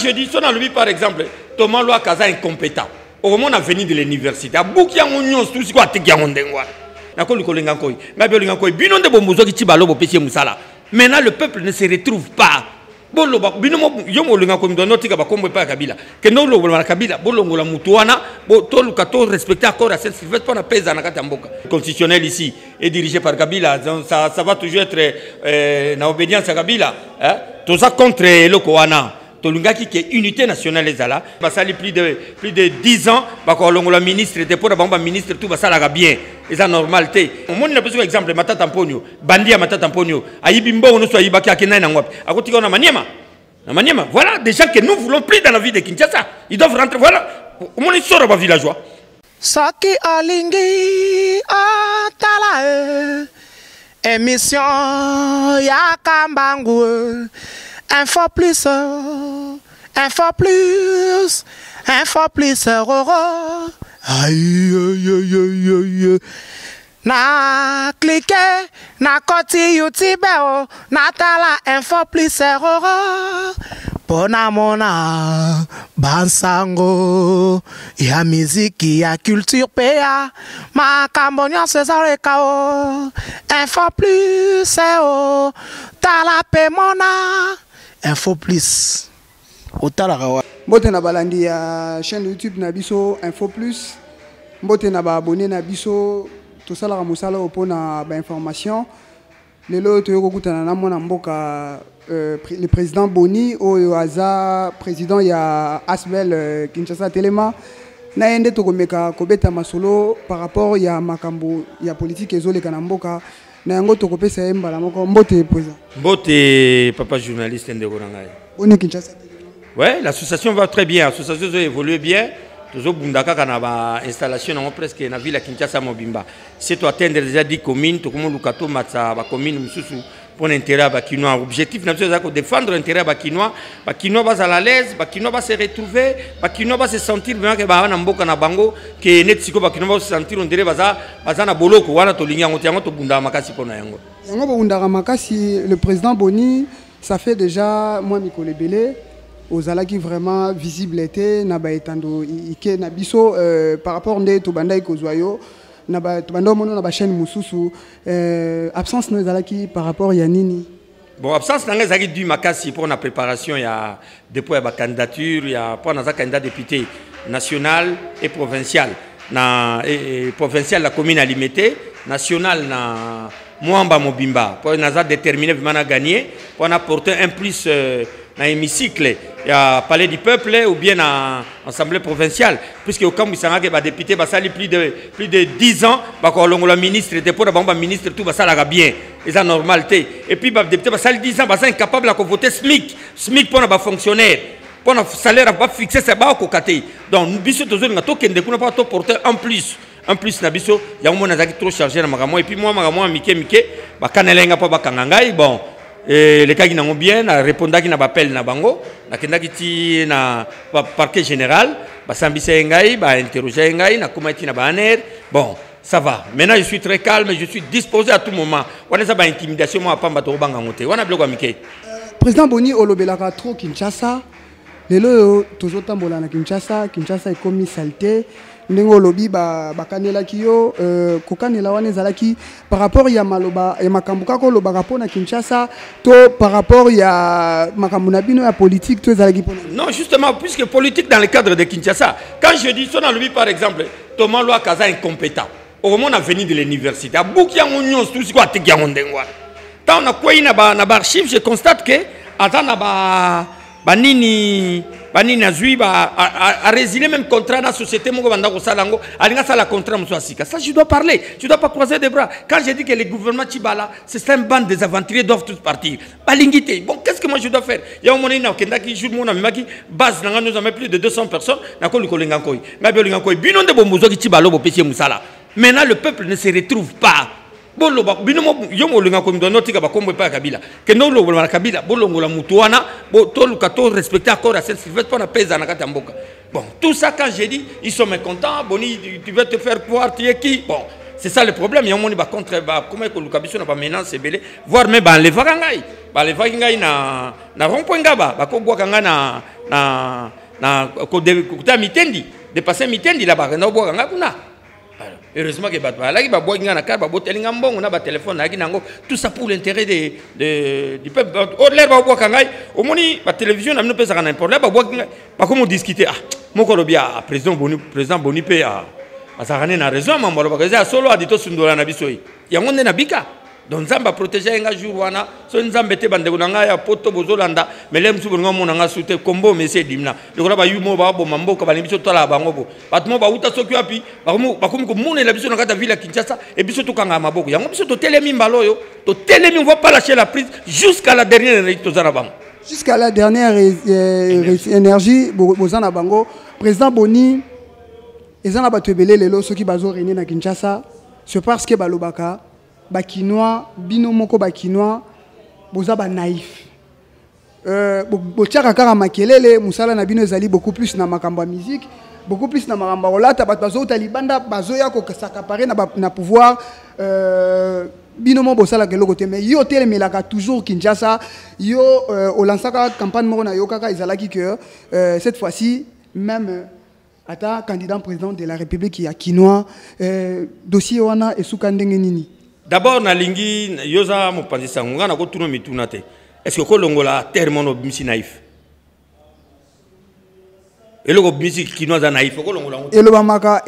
je dis, son lui par exemple, Thomas Loa Kaza incompétent. Au moment on a venu de l'université, à Bouki en union, tout ce qu'on a été gardé. Maintenant le peuple ne se retrouve pas. Le constitutionnel ici est dirigé par Kabila, ça va toujours être en obédience à Kabila. Tout ça contre le Koana. Tolungaki qui est unité nationale les ala ça plus de 10 ans le ministre était pour le ministre tout ça la bien et ça normalité on n'a pas exemple Matata Mponyo Bandia Matata Mponyo Aibimbo on soit Ibaki Akena na ngwapi akotika na Maniema voilà des gens que nous voulons plus dans la vie de Kinshasa ils doivent rentrer voilà on est sur les villageois Saki alingi atala émission ya kambangu Info plus, aïe, aïe, aïe, aïe, aïe. Na cliquer, na koti YouTube, na tala info plus, Pona mona, bansango, ya musique, ya culture, péa, ma cambonien, César et Kao, info plus, tala pe mona. Info plus. Mbote na balandi ya chaîne YouTube na biso Info plus. Mbote na ba abonné na biso to sala ka musala opona ba information. Lelo to yoko kutana na mona mboka le président Boni o aza président ya Asbel Kinshasa Telema na ende to komeka kobeta masolo par rapport ya makambo ya politique ezoleka na mboka. Mbote président. Mbote papa journaliste Ndegorangai. Boni Kinshasa. Ouais, l'association va très bien, l'association a évolué bien. Toujours Bundaka kana installation na presque na ville Kinshasa Mobimba. C'est to atteindre déjà 10 communes, to comme Lukato matsa ba commune mususu pour l'intérêt bakinois. Objectif na c'est défendre l'intérêt bakinois. Bakinois va à l'aise, bakinois va se retrouver, bakinois va se sentir vraiment que ba na mboka na bango que netsiko bakinois va se sentir on dirait baza na boloko wana to linga ngotiango to bunda makasi pona yango. Yango bunda makasi le président Boni ça fait déjà moi Mikole Belé aux alaki vraiment visibilité na ba etando ike na biso par rapport nde to banda ikozwayo na ba to banda mono na ba chaîne mususu absence no alaki par rapport ya nini bon absence na ngazaki du makasi pour la préparation ya dépôt ya candidature ya pour na candidat député national et provincial na provincial la commune à limité national na Mwamba Mobimba pour naza déterminer vraiment à gagner pour apporter un plus dans l'hémicycle, il y a palais du peuple ou bien dans l'Assemblée provinciale. Puisque au camp où il y a des députés, plus de 10 ans, le ministre était pour le ministre, tout ça la bien. Et ça normalité. Et puis les députés, 10 ans, ils sont incapables de voter SMIC. SMIC pour les fonctionnaires. Pour le salaire pas fixé, c'est pas au côté. Donc nous bisous toujours nous avons pas porter en plus. En plus na biso, il y a un moment trop chargé na magamo et puis moi magamo mike ba kanelenga pa ba kangangai bon. Et les cas qui n'ont bien répondu qui n'a pas appel na bango na kenda kiti na parquet général ba sambisa ngai ba interroger ngai na komati na baner bon ça va maintenant je suis très calme je suis disposé à tout moment wana ça ba intimidation moi pamba to banga ngote wana bloko mike président Boni olobelaka trop Kinshasa lelo toujours tambola na Kinshasa est comme saleté ndenge lobi bakanela kiyo kokanela wana ezalaki par rapport ya maloba ya makambo kako lobaka pona Kinshasa to par rapport ya makambo na bino ya politique to ezalaki pona non justement puisque politique dans le cadre de Kinshasa quand je dis son lobi par exemple Thomas Loa Kaza incompétent au moment on a venu de l'université à Bouki en union tout ce qu'on a été gardé tant on a quoi na ba archive je constate que atana banini azui a résilié même contrat dans la société mon banda ko salango alinga sala contrat muso asika ça je dois parler je dois pas croiser des bras quand j'ai dit que le gouvernement Tibala c'est un bande des aventuriers doivent tous partir balingité bon qu'est-ce que moi je dois faire il y a un moment na kenda ki jour mona maki base nga nous avons plus de 200 personnes na ko linga koy na bi linga koy bino de bomuzo ki Tibala bo pesi musala maintenant le peuple ne se retrouve pas bolo ba binomo yomo linga ko mdono tika ba kombo pa Kabila que no lo ba Kabila bolongo la mutuana bo to lukato respecter accord à cette Sylvestre pour na pesa na kata mboka bon tout ça quand j'ai dit ils sont mécontents Boni tu veux te faire croire tu es qui bon c'est ça le problème il y a un monde ba contre ba comment que lukabiso na ba menace belé voire même ba enlever ngai balevaki ngai na rond-point ngaba bakobwaka nga na kokuta mitendi dépasser mitendi la bakenda obwaka nga kuna. Heureusement que balaki babwaki nga na kar baboteli nga mbongo na batelefone nayaki nango, tout ça pour l'intérêt du peuple. L'air babwaka ngai omoni batelevizio na bino pesaka na import la babwaki ngai bakomo discuter moko lobi président Boni pe azakane na raison mambo lobaka eza solo adito sundola na biso yango nde na bika. Donc Nzamba protéger nga jour wana so Nzamba te bandeko na nga ya poto bozolanda melem su bonga mona nga sute kombo monsieur dimna lokola ba yumo ba bo mamboka ba biso tola bango bo batmo ba uta soki api bakomi ko mona la biso na kata ville ya Kinshasa et biso to kanga maboko yango biso to telemi mbalo yo to telemi on va pas lâcher la prise jusqu'à la dernière énergie tozana bango jusqu'à la dernière énergie bozana bango. Président Boni ezana batebele lelo soki bazo régner na Kinshasa c'est parce que balobaka bakinois bino moko bakinois boza ba naïf botiaka kaka makelele musala na bino ezali beaucoup plus na makambo musique, beaucoup plus na makambo olata bato bazo talibanda bazo ya ko s'accaparer na pouvoir bino mo bosala keloko te mais yo telemelaka toujours Kinshasa yo olansaka campagne moko na yo kaka ezalaki que cette fois-ci même ata candidat président de la République ya kinois dossier wana esuka ndenge nini. D'abord, na lingi yoza mopanzi sangunga na ko tuno mituna te. Est-ce que ko longola terme no bimisi naïf? Eloko bimisi kinoza naïf ko longola. Elobamaka.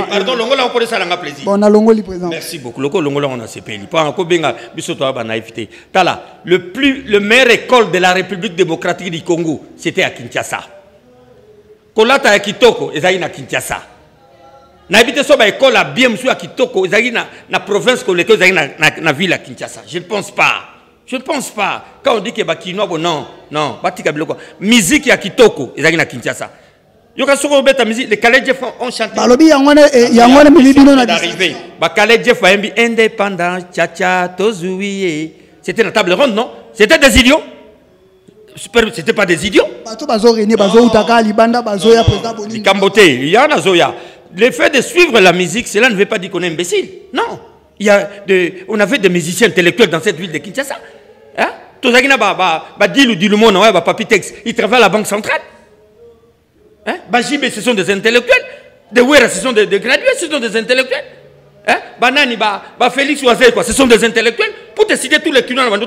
Pardon, longola ko ça nga plaisir. Bon na longoli président. Merci beaucoup. Loko longola on a CPL. Pas ko benga biso to ba naïveté. Tala, le meilleure école de la République démocratique du Congo, c'était à Kinshasa. Kolata ya Kitoko ezali na Kinshasa. Na habité so ba école à bien monsieur à Kitoko ezali na province ko leko ezali na ville à Kinshasa. Je ne pense pas. Je ne pense pas. Quand on dit que ba kinois bon non, batika biloko. Musique ya Kitoko ezali na Kinshasa. Yoka soko beta musique les Calais Jeff ont chanté. Balobi yangone milibino na d'arriver. Ba Calais Jeff a mbi indépendant cha tozuiye. C'était la table ronde non? C'était des idiots. C'était pas des idiots. Bato bazo régner bazo utaka libanda bazo ya président Boni. Kamboté, il y en a zoya. Le fait de suivre la musique, cela ne veut pas dire qu'on est imbécile. Non. On avait des musiciens intellectuels dans cette ville de Kinshasa. Hein? Tozagina Dilumon, Papitex, ils travaillent à la Banque centrale. Hein? Bajibé, ce sont des intellectuels. Des Ouera, ce sont des gradués, ce sont des intellectuels. Hein? Banani, Félix Oazé, ce sont des intellectuels. Pour te citer tous les clients, on va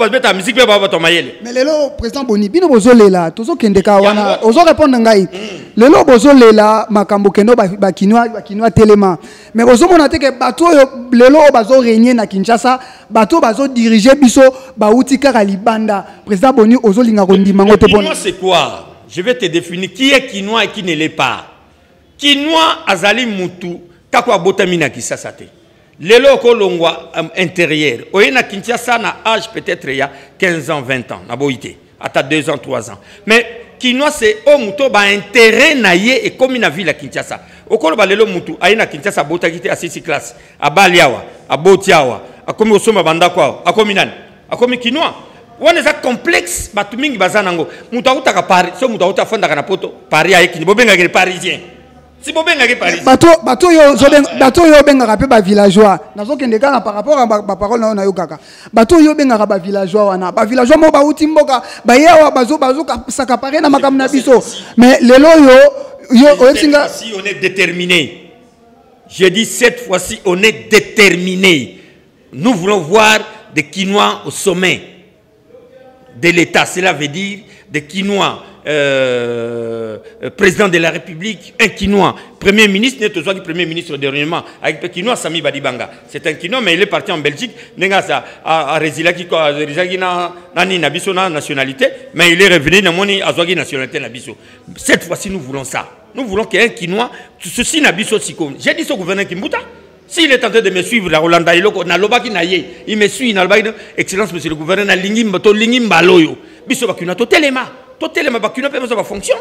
mettre la musique, mais le président Boni, bino bozolela, tozo kendeka wana, ozo répondre ngai. Lelo bozolela makambo kendo bakinois telema. Mais bozo monate ke bato lelo bazo régner na Kinshasa, bato bazo diriger biso bauti kaka libanda. Président Boni ozo linga kondima ngote pona. Kinois c'est quoi? Je vais te définir qui est kinois et qui ne l'est pas. Kinois azali mutu kako abotamina Kinshasa te. Lelo kolongwa intérieur. Oyena Kinshasa na âge peut-être il y a 15 ans, 20 ans. Na boité. Ata 2 ans, 3 ans. Mais Kinois c'est au muto ba intérêt na ye et comme na ville à Kinshasa. Okolo ba lelo mutu ayena Kinshasa bota kité à 6 classes. A Baliawa, a Botiawa, a komi osoma banda kwa, a komi nani? A komi Kinois. On est complexe batu mingi bazanango. Mutu utaka Paris, so mutu uta fonda kana poto Paris ayeki ni bobenga ke parisien. Si vous avez Paris. Bato yo benga rapé ba villageois. Nazo kende kana par rapport à ba parole na yo kaka. Bato yo benga ba villageois wana. Ba villageois mo ba uti mboka ba yewa bazo sakapare na makam na biso. Mais lelo yo singa si on est déterminé. Je dis cette fois-ci on est déterminé. Nous voulons voir des Kinois au sommet de l'État. Cela veut dire des Kinois président de la République, un Kinois, premier ministre, n'est pas premier ministre dernièrement, avec le Kinois Sami Badibanga. C'est un Kinois, mais il est parti en Belgique, à Résilaki, nationalité, mais il est revenu dans mon nationalité. Cette fois-ci, nous voulons ça. Nous voulons qu'un Kinois, ceci n'a pas de j'ai dit au gouverneur Kimbuta. S'il est en train de me suivre, la Rolanda, il me suit, Excellence, monsieur le gouverneur, Lingim, Biso Bakuna, Totelema. Totelema Bakuna peut avoir fonction.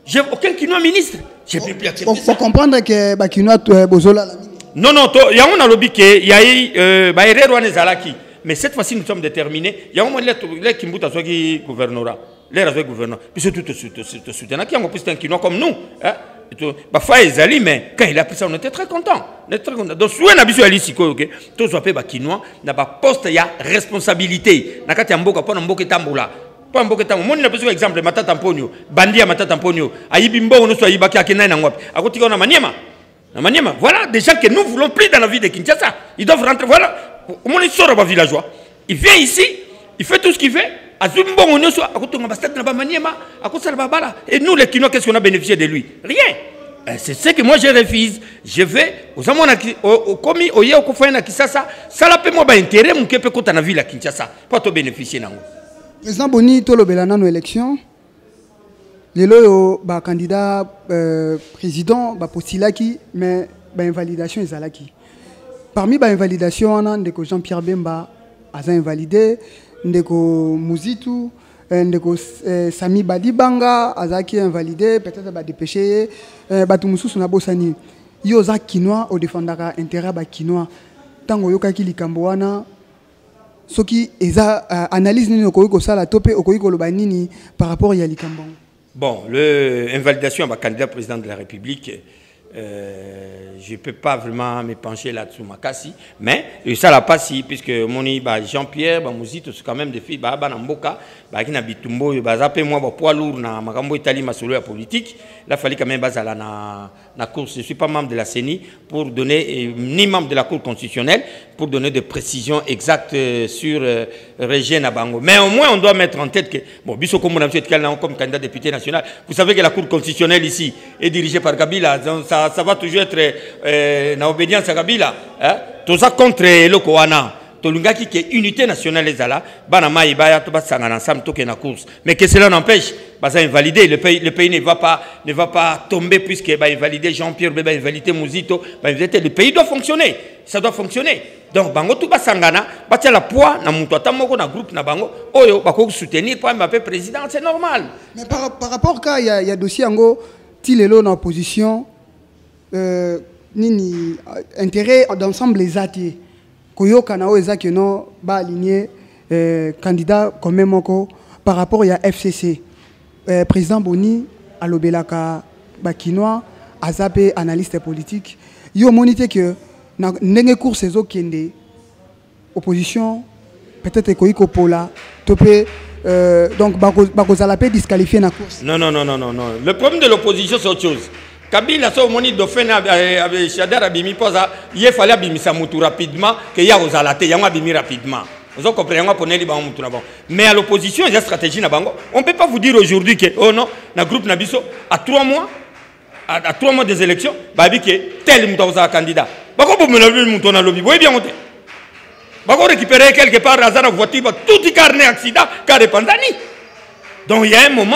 J'ai aucun Kinois ministre. J'ai plus plus accepté. Faut comprendre que Bakuna Bozola. Non, il y a un lobby qui il y a eu Baerero Nezalaki. Mais cette fois-ci, nous sommes déterminés. Il y a un moment où Kimbuta soit gouverneur. Les gouverneurs. Puis surtout te soutenir. Qui a un Kinois comme nous. Bafa ezali, mais quand il a pris ça, on était très content. Donc, si on a besoin d'aller ici, tout soit fait Bakinois, n'a pas poste, il y a responsabilité. N'a qu'à mboka, pas mboka tambola. Pas mboka tambola. Moi, on a besoin d'exemple, Matata Amponio, Bandia Matata Amponio, Aïbimbo, on soit Ibaki Akena Nangwap. À côté, on a Maniema. Voilà des gens que nous voulons plus dans la vie de Kinshasa. Ils doivent rentrer. Voilà. Au moins, ils sortent à villageois. Il vient ici, il fait tout ce qu'il fait. Et nous, les Kinois, qu'est-ce qu'on a bénéficié de lui? Rien. C'est ce que moi je refuse. Je vais aux amons au commis au yé au kofoué na Kinshasa. Ça la paie moi intérêt mon kepe quand on a vu la Kinshasa. Pas te bénéficier nango. Président Boni tolo belana nos élections. Les lois ba candidat président ba postilaki mais ba invalidation ezalaki. Parmi ba invalidation on a ndeko Jean-Pierre Bemba aza invalidé, ndeko Muzitu, ndeko Sami Badibanga azaki invalidé, peut-être ba dépêché, batu mususu na bosani. Yo za Kinois au défendaka intérêt ba Kinois. Tango yokaki likambo wana soki eza analyse nini okoki kosala tope okoki koloba nini par rapport ya likambo. Bon, l'invalidation à ma candidat président de la République, je ne peux pas vraiment me pencher là-dessus, Makassi, mais ça l'a pas si, puisque moni Jean-Pierre, Mouzito, c'est quand même des filles, Namboka, qui n'habitent Tumbo, moi, poids lourd, na Magambo Italie, ma solo politique, là, il fallait quand même basala na cour. Je ne suis pas membre de la CENI pour donner, ni membre de la Cour constitutionnelle, pour donner des précisions exactes sur Régien Nabango. Mais au moins, on doit mettre en tête que, bon, Bissot comme candidat député national, vous savez que la Cour constitutionnelle ici est dirigée par Kabila, donc ça va toujours être en obédience à Kabila. Tout ça contre le Koana. Tolungaki qui est unité nationale ezala, banama ibaya to basanga ensemble to na course. Mais que cela n'empêche, basa invalider le pays ne va pas tomber puisque va invalider Jean-Pierre, va invalider Mouzito, le pays doit fonctionner. Ça doit fonctionner. Donc bango tout basangana, batia la poids na mutu atamoko na groupe na bango, oyo bako soutenir pour Mbappé président, c'est normal. Mais par rapport à il y a dossier ango tilelo na opposition nini intérêt d'ensemble les athées. Koyo kanao ezaki no ba aligné candidat comme même par rapport à FCC. Président Boni alobelaka bakinois azape analyste politique. Yo monité que na ndenge course ezo kende opposition peut-être koiko pola topé donc bakozala pe disqualifier na course. Non. Le problème de l'opposition c'est autre chose. Kabila so moni dauphin avec Chader abimi posa, il fallait abimisa mutu rapidement que ya ozalate ya abimi rapidement. Vous comprenez pour les bancs mutu na bon. Mais à l'opposition, il y a stratégie na bango. On peut pas vous dire aujourd'hui que oh non, na groupe Nabiso à 3 mois des élections, babi que tel mutu oza candidat. Bako pour me lever mutu na lobby. Vous voyez bien monter. Bako récupérer quelque part hasard voiture tout carnet accident car de pandani. Donc il y a un moment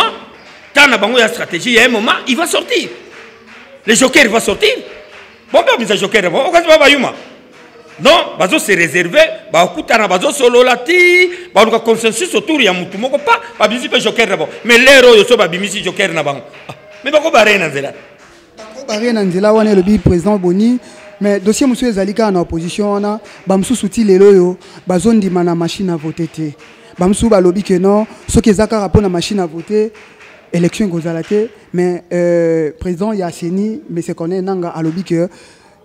quand na bango il y a stratégie, il y a un moment il va sortir. Le joker va sortir. Bon, ben, le joker va sortir. Non, bazo se réserver, bakutana bazo solo lati, baluka consensus autour ya mutu moko pa, babisi pe joker na bon. Mais l'ero yo so babimisi joker na bango. Mais bako bare na nzela. Bako bare na nzela wana le président Boni, mais dossier monsieur ezalika na opposition wana, bamsu souti lelo yo, bazo ndima na machine à voter te. Bamsu ba lobi que non, soki ezaka rapport na machine à voter. Élection gozalate mais président Yasseni mais c'est qu'on est nanga à lobby que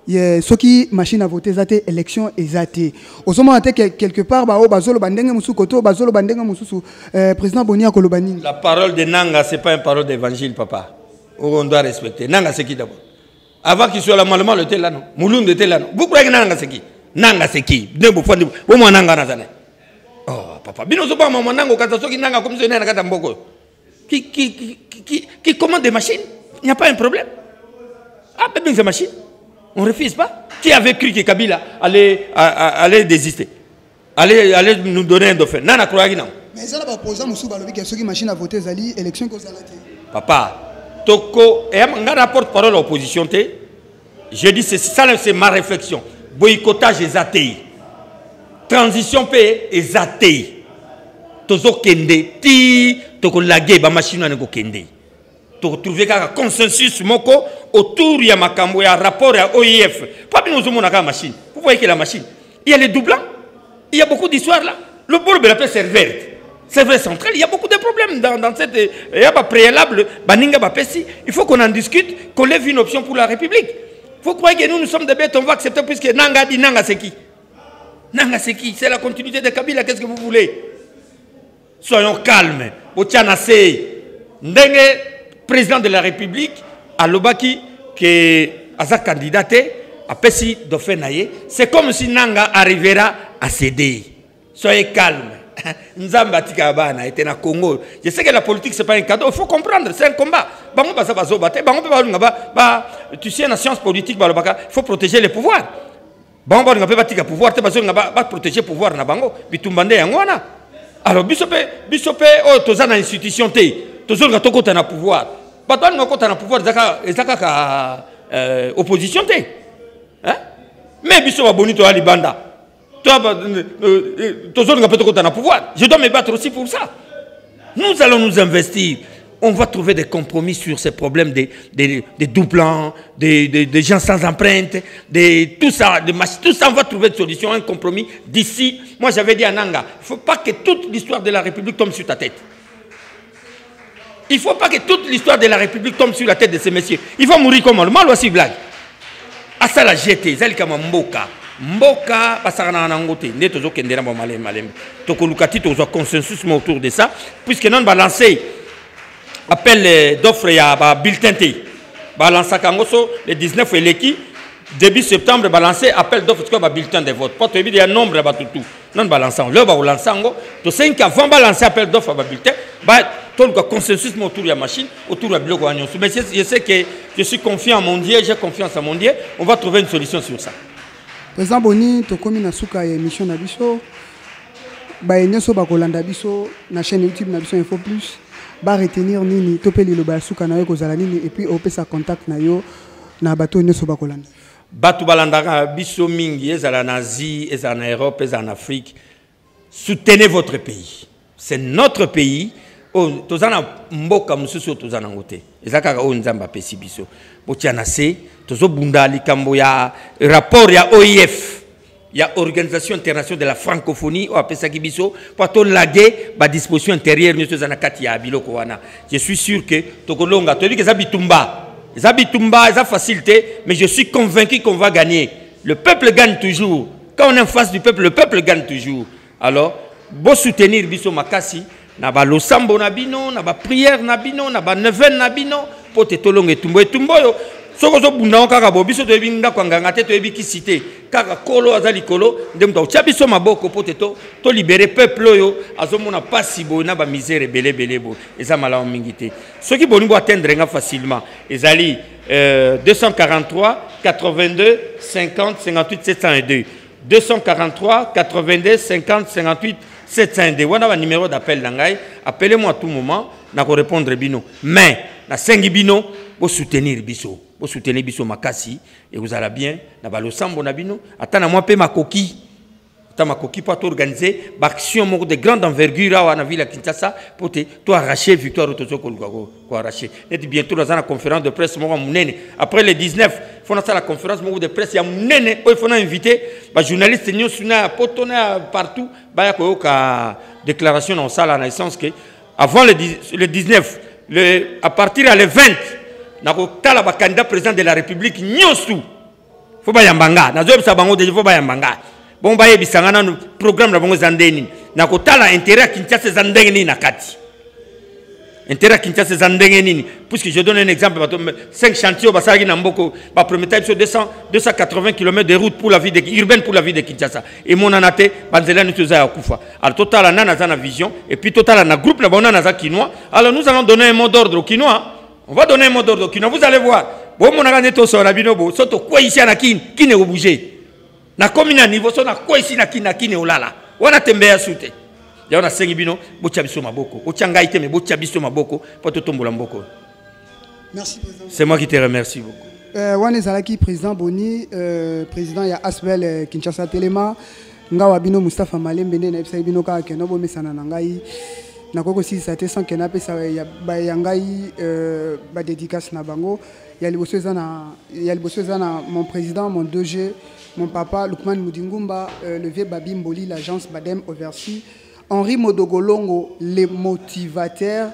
ce qui machine à voter zate élection ezate osoma ate quelque part ba o bazolo bandenge musu koto bazolo bandenge musu président Bonia Kolobani. La parole de nanga c'est pas une parole d'évangile papa. On doit respecter nanga c'est qui d'abord avant qu'il soit là mallement le tel là non mulunde tel là non vous croyez que nanga c'est qui ne vous fondez au moins nanga nazane oh papa bino so pas maman nanga kata soki nanga comme ça na kata mboko qui commande des machines, il n'y a pas un problème. Ah, mais des machines, on ne refuse pas. Qui avait cru que Kabila allait désister, allait nous donner un dauphin? Nana croyait non. Mais ça, l'opposant Moussou Balobi qui a ceux qui machine à voter Zali, élection qu'on a. Papa, Toko, et un rapport parole à l'opposition, je dis c'est ça, c'est ma réflexion. Boycottage des athées. Transition paix et athées. Tozo kende ti toko laguer ba machine na ko kende to trouver ka consensus moko autour ya makambo ya rapport ya OIF pas bien nous ka machine vous voyez que la machine il y a les doublants il y a beaucoup d'histoires là le bord de la paix c'est vert C'est vrai, central, il y a beaucoup de problèmes dans cette... Il y a pas préalable, baninga bapesi. Il faut qu'on en discute, qu'on lève une option pour la République. Il faut croire que nous sommes des bêtes, on va accepter puisque Nanga dit Nanga c'est qui? Nanga c'est qui? C'est la continuité de Kabila, qu'est-ce que vous voulez? Soyons calmes. Otianase, Ndenge, président de la République, à Lobaki, qui est candidaté, à Pessi Dofenaye, c'est comme si Nanga arrivera à céder. Soyez calmes. Nzamba Tikabana était na Congo. Je sais que la politique c'est pas un cadeau, il faut comprendre, c'est un combat. Tu sais, la science politique, il faut protéger les pouvoirs. On ne peut pas protéger le pouvoir. Alors, bisope, oh, tu as une institution, tu as un pouvoir. Tu as un pouvoir, opposition. Mais bisope, bonito à Libanda. Je dois me battre aussi pour ça. Nous allons nous investir. On va trouver des compromis sur ces problèmes des doublants, des gens sans empreinte, tout ça, tout ça, on va trouver des solutions, un compromis d'ici. Moi, j'avais dit à Nanga, il ne faut pas que toute l'histoire de la République tombe sur ta tête. Il ne faut pas que toute l'histoire de la République tombe sur la tête de ces messieurs. Il va mourir comme le mal aussi, blague. À ça, la GT, Zalikama Mboka. Mboka basarana nangote ne tozo kendera ba malem tokolukati tozo consensus autour de ça puisque non balancer appel d'offre ya ba bulletin té balancer kangoso le 19 eleki début septembre balancer appel d'offre ko ba bulletin de vote pas il y a nombre ba tout non balançant le ba lançango to 5 avant balancer appel d'offre ba bulletin ba tout le consensus autour de la machine autour de bloc agnon mais je sais que je suis confiant en mon Dieu, j'ai confiance en mon Dieu, on va trouver une solution sur ça. Président Boni, tu as na suka émission na biso. Ba enyoso ba kolanda biso na chaîne YouTube na biso Info Plus. Ba retenir nini topeli lo ba suka na yo kozala nini et puis opesa contact na yo na bato enyoso ba kolanda. Batu balanda biso mingi ezala na Asie, ezala na Europe, ezala en Afrique. Soutenez votre pays. C'est notre pays. Oh, tozana mboka mususu tozana ngote. Ezaka o nzamba pesi biso. Botiana se tozo bunda likambo ya rapport ya OIF. Ya Organisation internationale de la francophonie o apesa kibiso pour to laguer ba disposition intérieure ni tozana kati ya biloko wana. Je suis sûr que tokolonga to dit que zabitumba. Zabitumba ça facilité mais je suis convaincu qu'on va gagner. Le peuple gagne toujours. Quand on est en face du peuple, le peuple gagne toujours. Alors, beau soutenir biso makasi na ba losambo na bino na ba prière na bino na ba neuvaine na bino pote tolonge tumbo yo soko zo bunda kaka bo biso to binga kwanganga te to ebiki cité kaka kolo azali kolo ndem to tia biso maboko pote to libérer peuple yo azomona pasi bo na ba misère belé bo eza mala mingi te soki bolingo atteindre nga facilement ezali 243 82 50 58 702 243 82 50 58 702. Voilà un numéro d'appel d'Angaï. Appelez-moi à tout moment. Je vais répondre bino. Mais, na sengi bino, vous soutenir biso. Vous soutenir biso makasi. Et vous allez bien. Na balo sambo na bino. Attends, moi, paie ma coquille. Attends, ma coquille pour t'organiser. Action de grande envergure à la ville de Kinshasa. Pour te arracher victoire au arracher. Et bientôt, dans la conférence de presse, après le 19, il faut faire la conférence de presse. Il y a il faut inviter les journalistes partout. Il y a une déclaration dans la naissance que avant le 19, à partir de le 20, il y a un candidat président de la République. Il faut pas y ambanga. Il faut pas y ambanga. Bon, bah, il y a un programme de Zandeni. Il y a un intérêt qui est Zandeni Nakati. Intérêt qui est Zandeni. Puisque je donne un exemple, 5 chantiers au Bassagi Namboko, premier temps, 280 km de route pour la vie urbaine pour la vie de Kinshasa. Et mon anate, Banzela Nutuza Akufa. Alors, total, on a une vision. Et puis, total, on a un groupe, on a un Kinois. Alors, nous allons donner un mot d'ordre au Kinois. On va donner un mot d'ordre au Kinois. Vous allez voir. Bon, mon anato sur la binobo. Soto, quoi ici à Nakin, qui n'est au bouger. Na commune niveau so na quoi ici na kine olala wana tembea sute ya ona sengi bino bocha biso maboko ochanga iteme bocha biso maboko po to tombola mboko. Merci président. C'est moi qui te remercie beaucoup. Wana zalaki président Boni président ya Asbel Kinshasa Telema ngawa bino Mustafa Malembe ne na ebisa bino ka keno bo mesana na ngai na koko si sa te sans kena pesa ya ba yangai ba dédicace na bango ya liboso ezana mon président mon 2G mon papa Lukman Moudingumba, le vieux Babi Mboli, l'agence Badem Oversi, Henri Modogolongo, les motivateurs.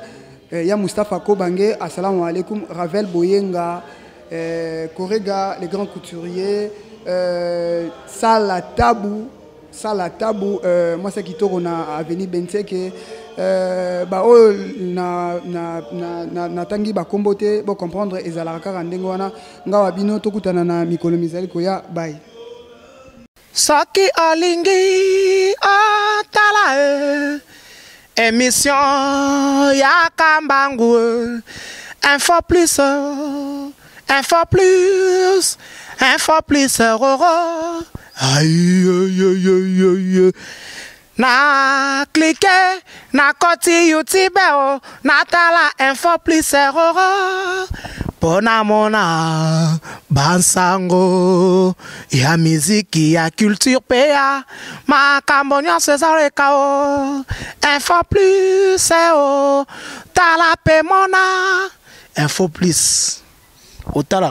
Ya Mustafa Kobange, assalamu alaikum. Ravel Boyenga, Korega, les grands couturiers. Salatabou, moi c'est qui tourne à Avenue Benteke. Na tangi ba kombote bo comprendre ezalaka kandengo wana ngawa bino tokutana na mikolo mizali koya bye. Saki alingi atala émission ya kambangu info plus aïe aïe aïe aïe. Na cliquer, na koti YouTube, na tala info plus Pona mona bansango ya miziki ya culture pea makambonya César kao info plus tala pe mona info plus. Otala